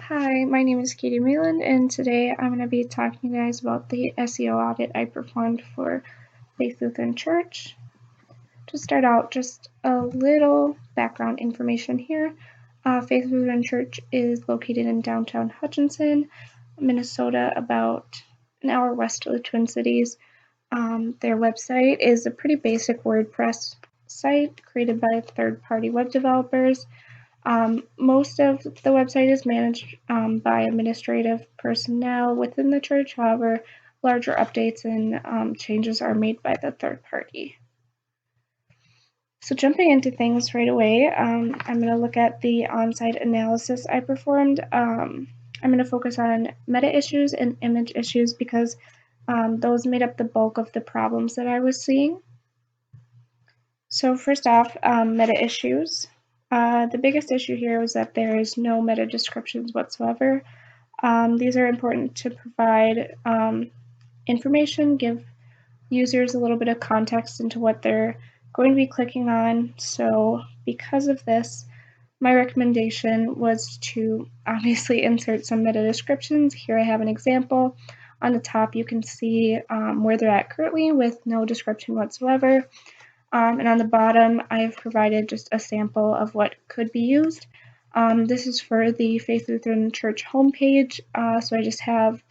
Hi, my name is Katie Meland, and today I'm going to be talking to you guys about the SEO audit I performed for Faith Lutheran Church. To start out, just a little background information here. Faith Lutheran Church is located in downtown Hutchinson, Minnesota, about an hour west of the Twin Cities. Their website is a pretty basic WordPress site created by third-party web developers. Most of the website is managed by administrative personnel within the church. However, larger updates and changes are made by the third party. So jumping into things right away, I'm going to look at the on-site analysis I performed. I'm going to focus on meta issues and image issues because those made up the bulk of the problems that I was seeing. So first off, meta issues. The biggest issue here was that there is no meta descriptions whatsoever. These are important to provide information, give users a little bit of context into what they're going to be clicking on. So because of this, my recommendation was to obviously insert some meta descriptions. Here I have an example. On the top, you can see where they're at currently with no description whatsoever. And on the bottom, I have provided just a sample of what could be used. This is for the Faith Lutheran Church homepage. So I just have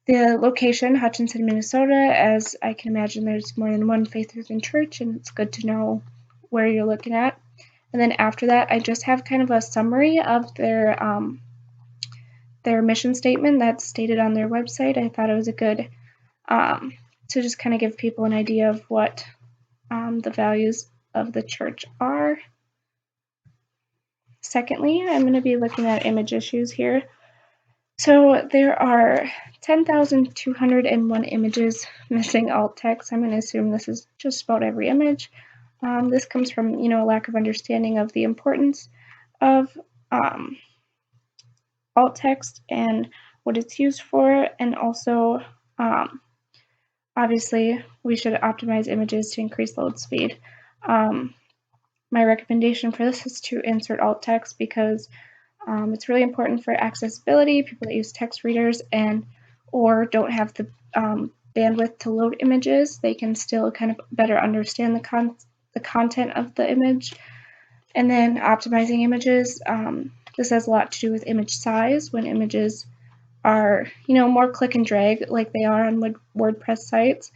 the location, Hutchinson, Minnesota. As I can imagine, there's more than one Faith Lutheran Church, and it's good to know where you're looking at. And then after that, I just have kind of a summary of their mission statement that's stated on their website. I thought it was a good to just kind of give people an idea of what the values of the church are. Secondly, I'm going to be looking at image issues here. So there are 10,201 images missing alt text. I'm going to assume this is just about every image. This comes from, a lack of understanding of the importance of alt text and what it's used for, and also obviously we should optimize images to increase load speed. My recommendation for this is to insert alt text because it's really important for accessibility, people that use text readers or don't have the bandwidth to load images. They can still kind of better understand the content of the image. And then optimizing images. This has a lot to do with image size. When images are, more click and drag like they are on WordPress sites,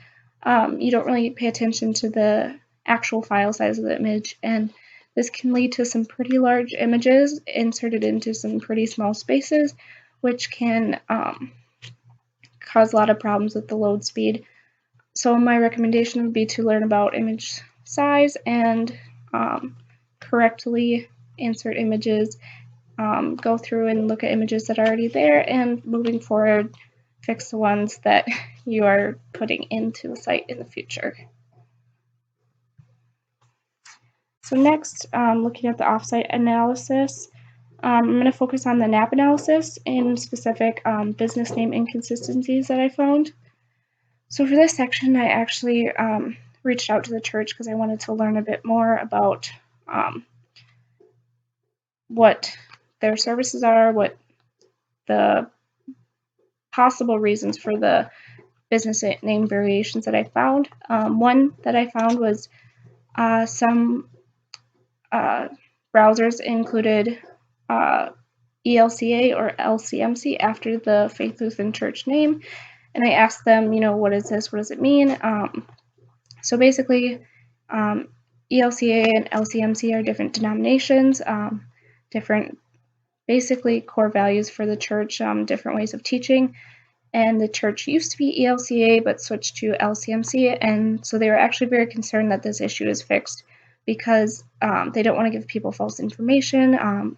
you don't really pay attention to the actual file size of the image, and this can lead to some pretty large images inserted into some pretty small spaces, which can cause a lot of problems with the load speed. So my recommendation would be to learn about image size and correctly insert images, go through and look at images that are already there, and moving forward, fix the ones that you are putting into the site in the future. So next, looking at the offsite analysis, I'm going to focus on the NAP analysis, in specific business name inconsistencies that I found. So for this section, I actually reached out to the church because I wanted to learn a bit more about what their services are, what the possible reasons for the business name variations that I found. One that I found was some browsers included ELCA or LCMC after the Faith Lutheran Church name, and I asked them, what is this? What does it mean? So basically, ELCA and LCMC are different denominations, different basically core values for the church, different ways of teaching. And the church used to be ELCA but switched to LCMC, and so they were actually very concerned that this issue is fixed because they don't want to give people false information.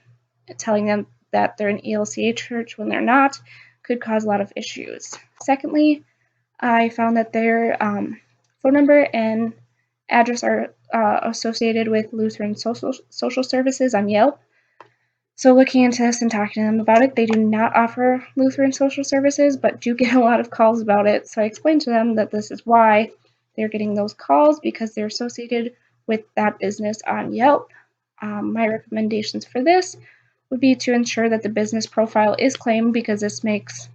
Telling them that they're an ELCA church when they're not could cause a lot of issues. Secondly, I found that their phone number and address are associated with Lutheran social services on Yelp. So looking into this and talking to them about it, they do not offer Lutheran social services, but do get a lot of calls about it. So I explained to them that this is why they're getting those calls, because they're associated with that business on Yelp. My recommendations for this would be to ensure that the business profile is claimed, because this makes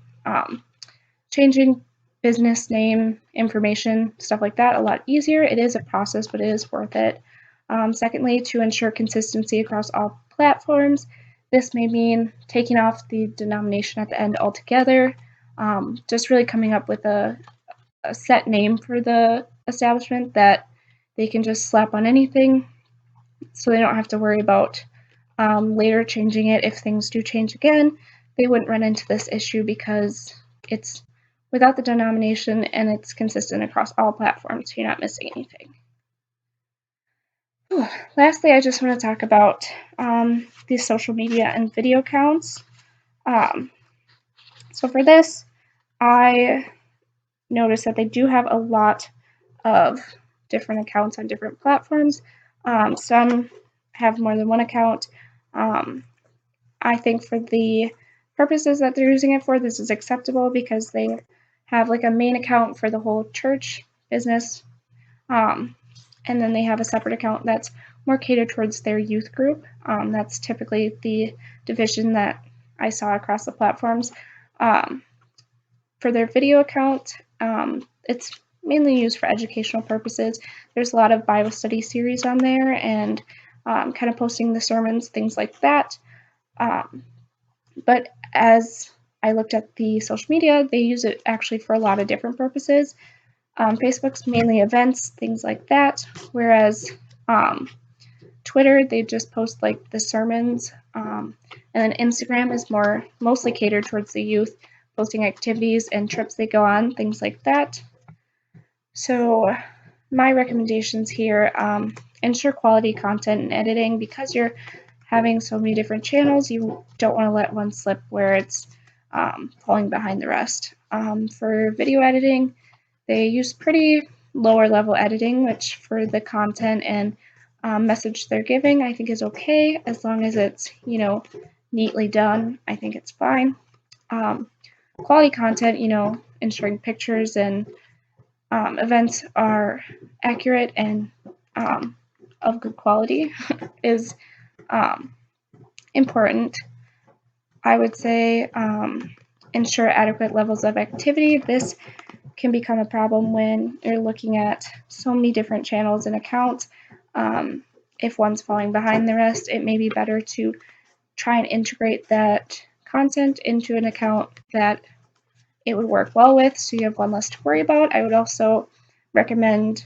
changing business name information, stuff like that, a lot easier. It is a process, but it is worth it. Secondly, to ensure consistency across all platforms. This may mean taking off the denomination at the end altogether, just really coming up with a set name for the establishment that they can just slap on anything, so they don't have to worry about later changing it. If things do change again, they wouldn't run into this issue because it's without the denomination and it's consistent across all platforms, so you're not missing anything. Lastly, I just want to talk about these social media and video accounts. So for this, I noticed that they do have a lot of different accounts on different platforms. Some have more than one account. I think for the purposes that they're using it for, this is acceptable because they have like a main account for the whole church business, and then they have a separate account that's more catered towards their youth group. That's typically the division that I saw across the platforms. For their video account, it's mainly used for educational purposes. There's a lot of Bible study series on there and kind of posting the sermons, things like that. But as I looked at the social media, they use it actually for a lot of different purposes. Facebook's mainly events, things like that, whereas Twitter, they just post like the sermons, and then Instagram is mostly catered towards the youth, posting activities and trips they go on, things like that. So my recommendations here, ensure quality content and editing. Because you're having so many different channels, you don't want to let one slip where it's falling behind the rest. For video editing, they use pretty lower level editing, which for the content and message they're giving, I think is okay, as long as it's, neatly done. I think it's fine. Quality content, ensuring pictures and events are accurate and of good quality is important. I would say ensure adequate levels of activity. This can become a problem when you're looking at so many different channels and accounts. If one's falling behind the rest, it may be better to try and integrate that content into an account that it would work well with, so you have one less to worry about. I would also recommend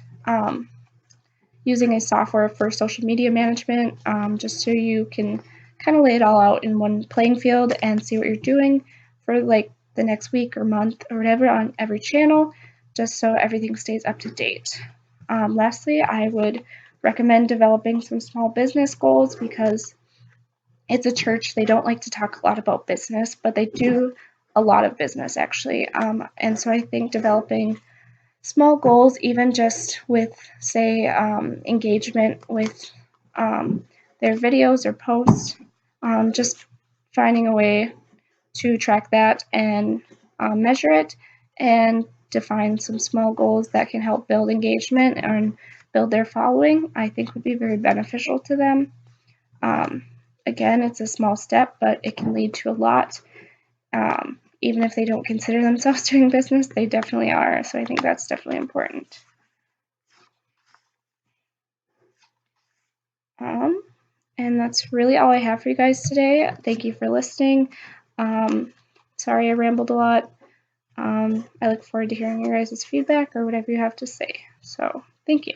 using a software for social media management, just so you can kind of lay it all out in one playing field and see what you're doing for like the next week or month or whatever on every channel, just so everything stays up to date. Lastly, I would recommend developing some small business goals, because it's a church. They don't like to talk a lot about business, but they do a lot of business actually. And so I think developing small goals, even just with, say, engagement with their videos or posts, just finding a way to track that and measure it and define some small goals that can help build engagement and build their following, I think would be very beneficial to them. Again, it's a small step, but it can lead to a lot. Even if they don't consider themselves doing business, they definitely are. So I think that's definitely important. And that's really all I have for you guys today. Thank you for listening. Sorry I rambled a lot. I look forward to hearing your guys' feedback or whatever you have to say. So thank you.